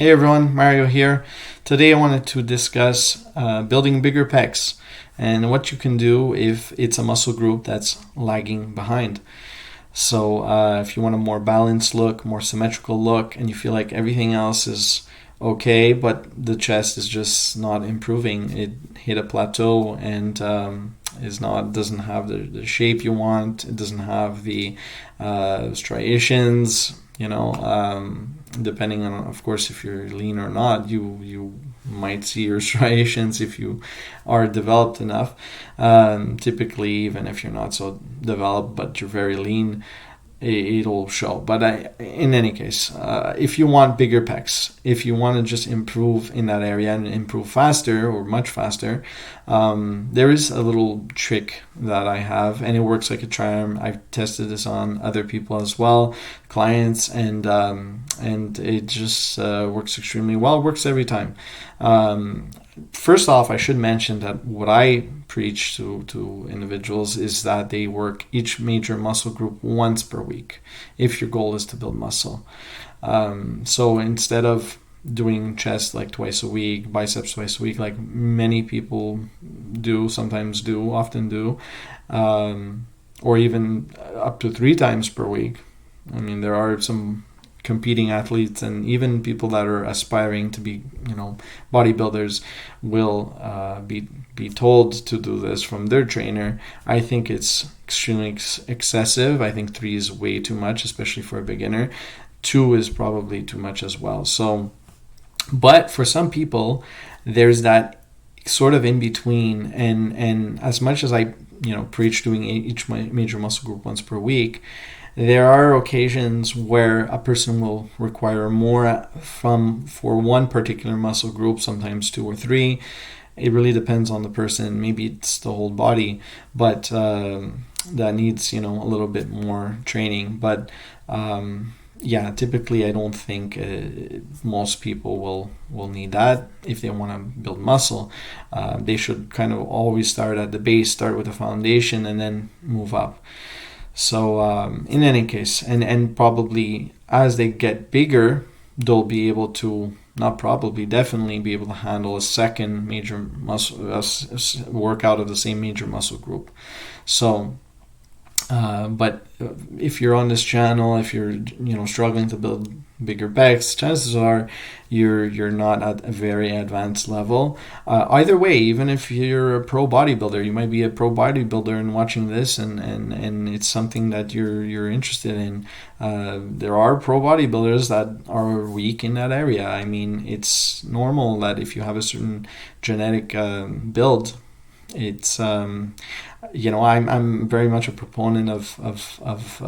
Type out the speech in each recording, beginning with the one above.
Hey everyone, Mario here. Today I wanted to discuss building bigger pecs and what you can do if it's a muscle group that's lagging behind. So if you want a more balanced look, more symmetrical look, and you feel like everything else is okay, but the chest is just not improving, it hit a plateau and doesn't have the shape you want. It doesn't have the striations. Depending on, of course, if you're lean or not, you might see your striations if you are developed enough. Typically, even if you're not so developed but you're very lean, it'll show. But in any case, if you want bigger pecs, if you want to just improve in that area and improve faster or much faster, there is a little trick that I have, and it works like a charm. I've tested this on other people as well, clients, and it just works extremely well. It works every time. First off, I should mention that what I preach to individuals is that they work each major muscle group once per week if your goal is to build muscle. So instead of doing chest like twice a week, biceps twice a week, like many people do, sometimes do, often do, or even up to 3 times per week. I mean, there are some competing athletes and even people that are aspiring to be, bodybuilders will be told to do this from their trainer. I think it's extremely excessive. I think 3 is way too much, especially for a beginner. 2 is probably too much as well. So, but for some people, there's that sort of in between, and as much as I, preach doing each major muscle group once per week, there are occasions where a person will require more for one particular muscle group, sometimes 2 or 3. It really depends on the person. Maybe it's the whole body, but that needs, a little bit more training. But typically I don't think most people will need that if they want to build muscle. They should kind of always start at the base, start with the foundation, and then move up. So in any case, and probably as they get bigger, they'll be able to, not probably, definitely be able to handle a second major muscle workout of the same major muscle group. So, but if you're on this channel, if you're struggling to build bigger pecs, chances are you're not at a very advanced level. Either way, even if you're a pro bodybuilder, you might be a pro bodybuilder and watching this, and it's something that you're interested in. There are pro bodybuilders that are weak in that area. I mean, it's normal that if you have a certain genetic build, it's I'm very much a proponent of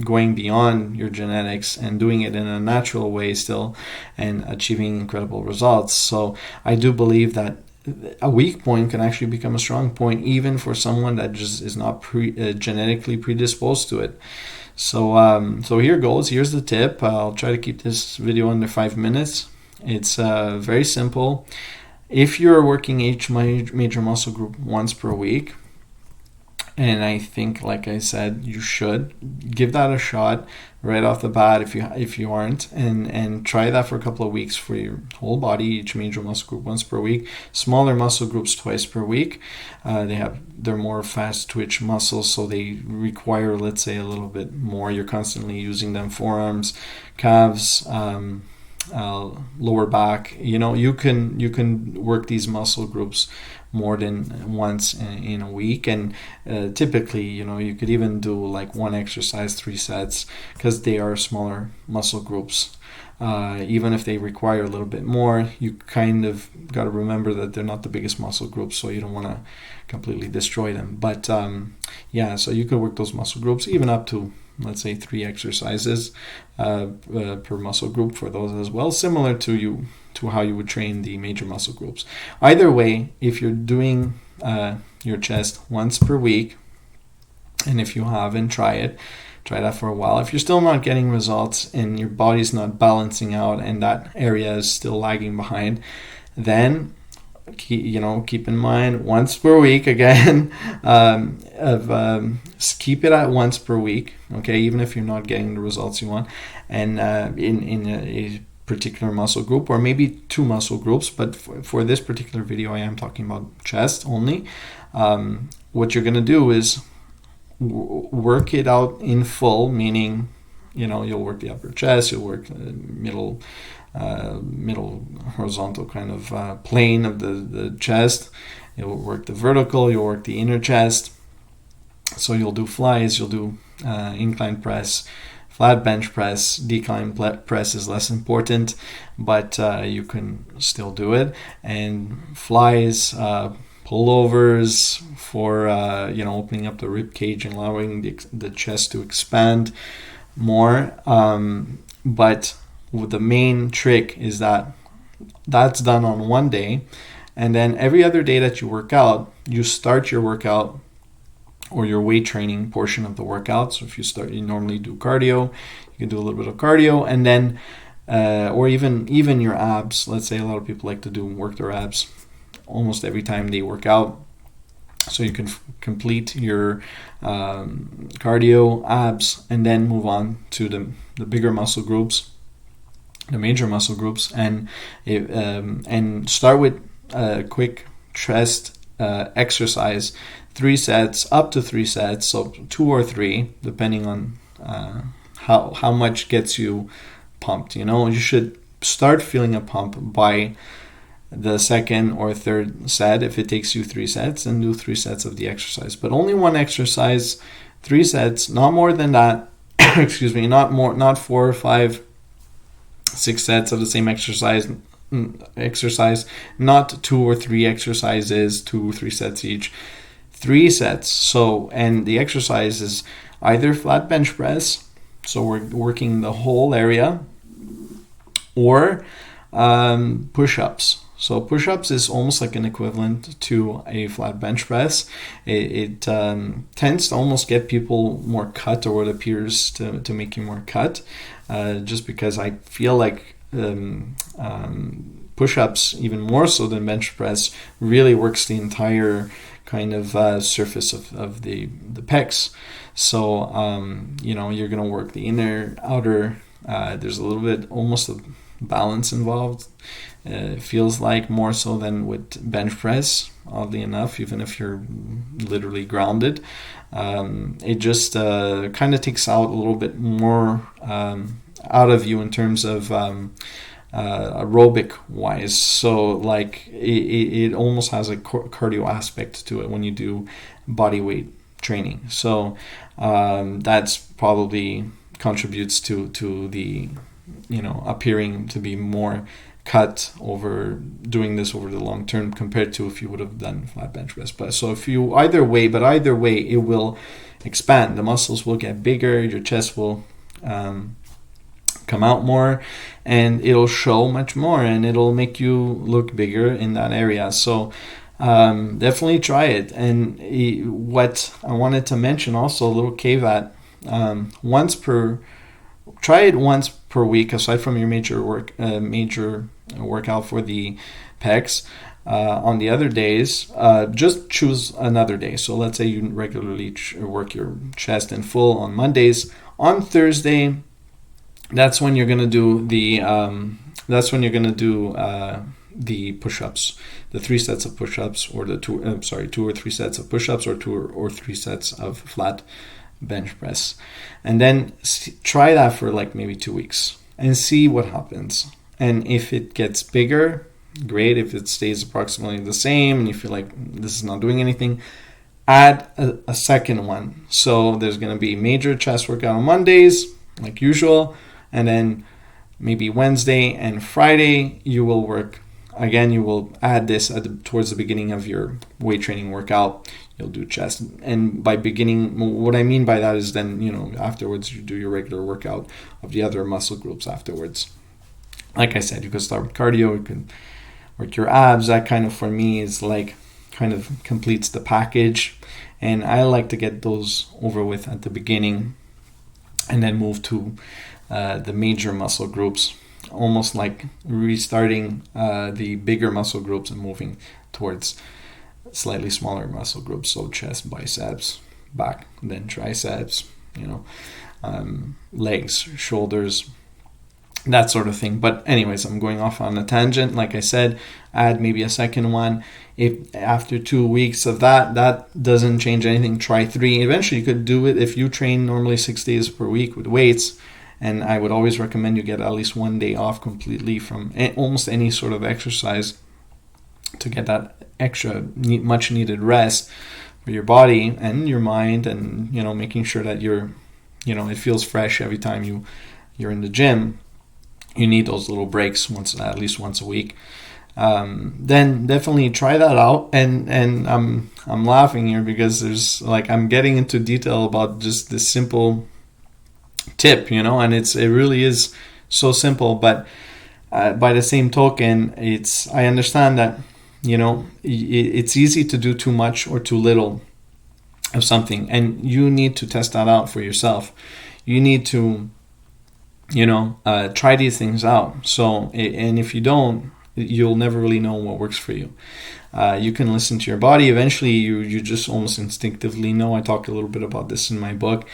going beyond your genetics and doing it in a natural way still and achieving incredible results. So I do believe that a weak point can actually become a strong point, even for someone that just is not genetically predisposed to it. So here goes. Here's the tip. I'll try to keep this video under 5 minutes. It's very simple. If you're working each major muscle group once per week, and I think, like I said, you should give that a shot right off the bat if you aren't, and try that for a couple of weeks for your whole body, each major muscle group once per week. Smaller muscle groups twice per week. They're more fast twitch muscles, so they require, let's say, a little bit more. You're constantly using them: forearms, calves, lower back. You can work these muscle groups more than once in a week, and typically you could even do like one exercise, 3 sets, because they are smaller muscle groups. Even if they require a little bit more, you kind of got to remember that they're not the biggest muscle groups, so you don't want to completely destroy them. But so you could work those muscle groups even up to, let's say, 3 exercises per muscle group for those as well, similar to how you would train the major muscle groups. Either way, if you're doing your chest once per week, and if you haven't, try that for a while. If you're still not getting results and your body's not balancing out and that area is still lagging behind, then keep in mind once per week again. Keep it at once per week, okay, even if you're not getting the results you want, and in a particular muscle group, or maybe two muscle groups, but for this particular video I am talking about chest only. What you're going to do is work it out in full, meaning, you'll work the upper chest, you'll work the middle horizontal kind of plane of the chest, you'll work the vertical, you'll work the inner chest. So you'll do flies, you'll do incline press, flat bench press. Decline press is less important, but you can still do it. And flies, pullovers for opening up the rib cage and allowing the chest to expand more. But the main trick is that's done on one day, and then every other day that you work out, you start your workout or your weight training portion of the workout. So if you normally do cardio, you can do a little bit of cardio, and then or even your abs. Let's say a lot of people like to work their abs almost every time they work out. So you can complete your cardio, abs, and then move on to the bigger muscle groups, the major muscle groups, and start with a quick chest exercise. 3 sets, up to 3 sets, so 2 or 3, depending on how much gets you pumped. You should start feeling a pump by the second or third set. If it takes you 3 sets, and do 3 sets of the exercise. But only one exercise, 3 sets, not more than that. Excuse me, not 4 or 5, 6 sets of the same exercise, not 2 or 3 exercises, 2 or 3 sets each. 3 sets. So, and the exercise is either flat bench press, so we're working the whole area, or push-ups. So push-ups is almost like an equivalent to a flat bench press. It tends to almost get people more cut, or what appears to make you more cut, just because I feel like push-ups, even more so than bench press, really works the entire kind of surface of the pecs. So you're going to work the inner, outer. There's a little bit almost a balance involved. It feels like more so than with bench press, oddly enough, even if you're literally grounded. It just kind of takes out a little bit more out of you in terms of aerobic wise. So like it almost has a cardio aspect to it when you do body weight training. So that's probably contributes to the appearing to be more cut over doing this over the long term compared to if you would have done flat bench press. But so if you either way it will expand. The muscles will get bigger, your chest will come out more, and it'll show much more, and it'll make you look bigger in that area. So definitely try it. And what I wanted to mention also, a little caveat, try it once per week, aside from your major workout for the pecs. On the other days, just choose another day. So let's say you regularly work your chest in full on Mondays. On Thursday, that's when you're gonna do the the push-ups, the 3 sets of push-ups, or the 2 or 3 sets of push-ups, or 2 or 3 sets of flat bench press. And then try that for like maybe 2 weeks and see what happens. And if it gets bigger, great. If it stays approximately the same and you feel like this is not doing anything, add a second one. So there's going to be major chest workout on Mondays like usual, and then maybe Wednesday and Friday you will work again. You will add this towards the beginning of your weight training workout. You'll do chest, and by beginning, what I mean by that is then afterwards you do your regular workout of the other muscle groups afterwards. Like I said, you can start with cardio, you can work your abs. That kind of, for me, is like kind of completes the package, and I like to get those over with at the beginning and then move to the major muscle groups, almost like restarting the bigger muscle groups and moving towards slightly smaller muscle groups. So chest, biceps, back, then triceps, legs, shoulders, that sort of thing. But anyways, I'm going off on a tangent. Like I said, add maybe a second one. If after 2 weeks of that doesn't change anything, try 3. Eventually you could do it if you train normally 6 days per week with weights. And I would always recommend you get at least 1 day off completely from almost any sort of exercise to get that extra much needed rest for your body and your mind, and making sure that it feels fresh every time you're in the gym. You need those little breaks at least once a week. Then definitely try that out. And I'm laughing here because I'm getting into detail about just this simple tip, and it really is so simple. But by the same token, I understand that it's easy to do too much or too little of something, and you need to test that out for yourself. You need to try these things out. So, and if you don't, you'll never really know what works for you. You can listen to your body. Eventually, you just almost instinctively know. I talk a little bit about this in my book,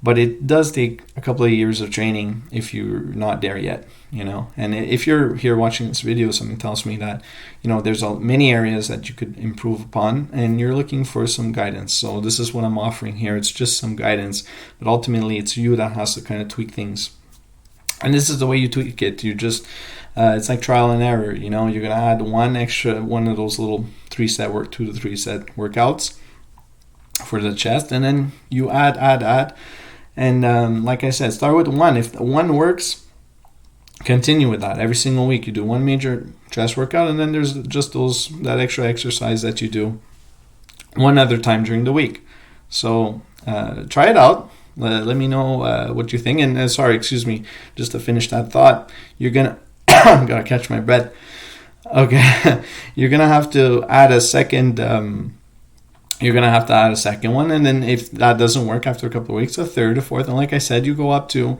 but it does take a couple of years of training if you're not there yet, And if you're here watching this video, something tells me that, there's many areas that you could improve upon, and you're looking for some guidance. So this is what I'm offering here. It's just some guidance, but ultimately it's you that has to kind of tweak things. And this is the way you tweak it. You just, it's like trial and error. You're going to add one of those little 2 to 3 set workouts for the chest, and then you add. And like I said, start with 1. If 1 works, continue with that. Every single week you do 1 major chest workout, and then there's just that extra exercise that you do one other time during the week. So try it out. Let me know what you think. And just to finish that thought, you're gonna I'm gonna catch my breath. Okay, you're gonna have to add a second. You're gonna have to add a second one, and then if that doesn't work after a couple of weeks, a third, a fourth, and like I said, you go up to,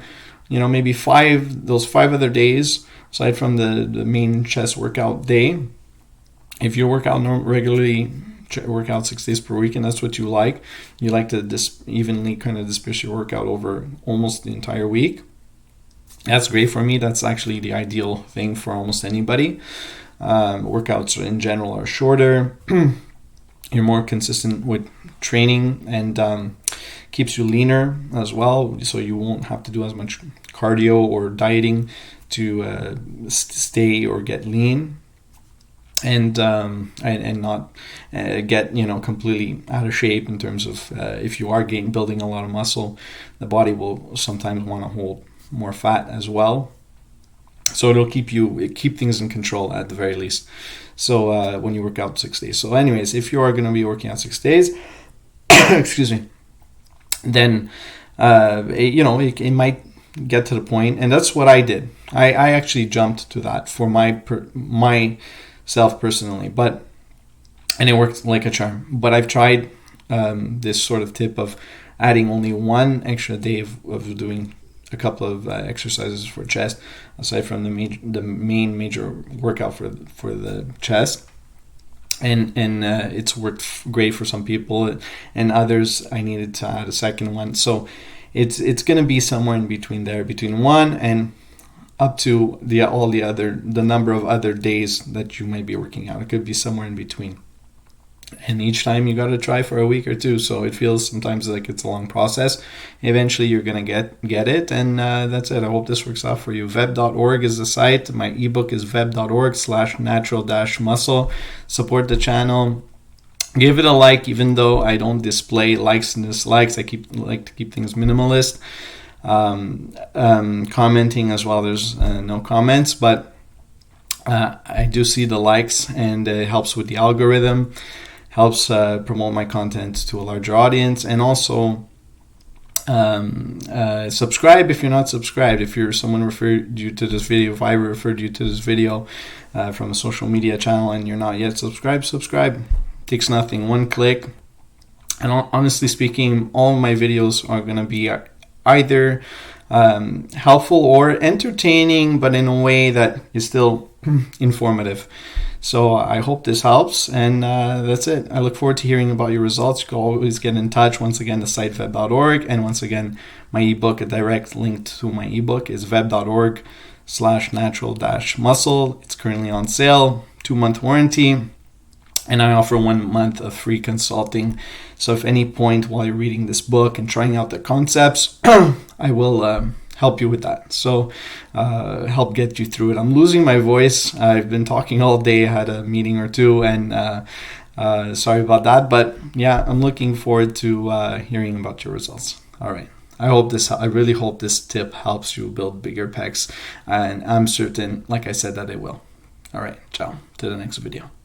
maybe 5. Those 5 other days aside from the main chest workout day. If you work out regularly, work out 6 days per week, and that's what you like to evenly kind of disperse your workout over almost the entire week. That's great for me. That's actually the ideal thing for almost anybody. Workouts in general are shorter. You're more consistent with training, and keeps you leaner as well, so you won't have to do as much cardio or dieting to stay or get lean. And not get completely out of shape in terms of if you are building a lot of muscle, the body will sometimes want to hold more fat as well. So it'll keep things in control at the very least. So when you work out 6 days. So anyways, if you are going to be working out 6 days, excuse me, then it might get to the point, and that's what I did. I actually jumped to that for myself personally, and it worked like a charm. But I've tried this sort of tip of adding only 1 extra day of doing a couple of exercises for chest, aside from the main major workout for the chest, and it's worked great for some people, and others I needed to add a second one. So it's going to be somewhere in between there, between 1 and up to the number of other days that you might be working out. It could be somewhere in between. And each time you got to try for a week or 2, so it feels sometimes like it's a long process. Eventually you're going to get it, and that's it. I hope this works out for you. Veb.org is the site. My ebook is veb.org/natural-muscle. Support the channel. Give it a like, even though I don't display likes and dislikes. I like to keep things minimalist. Commenting as well, there's no comments, but I do see the likes, and it helps with the algorithm, helps promote my content to a larger audience. And also subscribe if you're not subscribed. If someone referred you to this video, if I referred you to this video from a social media channel and you're not yet subscribed, subscribe. Takes nothing, 1 click. And honestly speaking, all my videos are going to be either helpful or entertaining, but in a way that is still informative. So I hope this helps, and that's it. I look forward to hearing about your results. You can always get in touch. Once again, the site veb.org, and once again, my ebook, a direct link to my ebook is veb.org patreon.com/natural-muscle. It's currently on sale, 2-month warranty, and I offer 1 month of free consulting. So if any point while you're reading this book and trying out the concepts, I will help you with that. So help get you through it. I'm losing my voice. I've been talking all day. I had a meeting or two, and sorry about that. But yeah, I'm looking forward to hearing about your results. All right. I really hope this tip helps you build bigger pecs, and I'm certain, like I said, that it will. All right. Ciao. To the next video.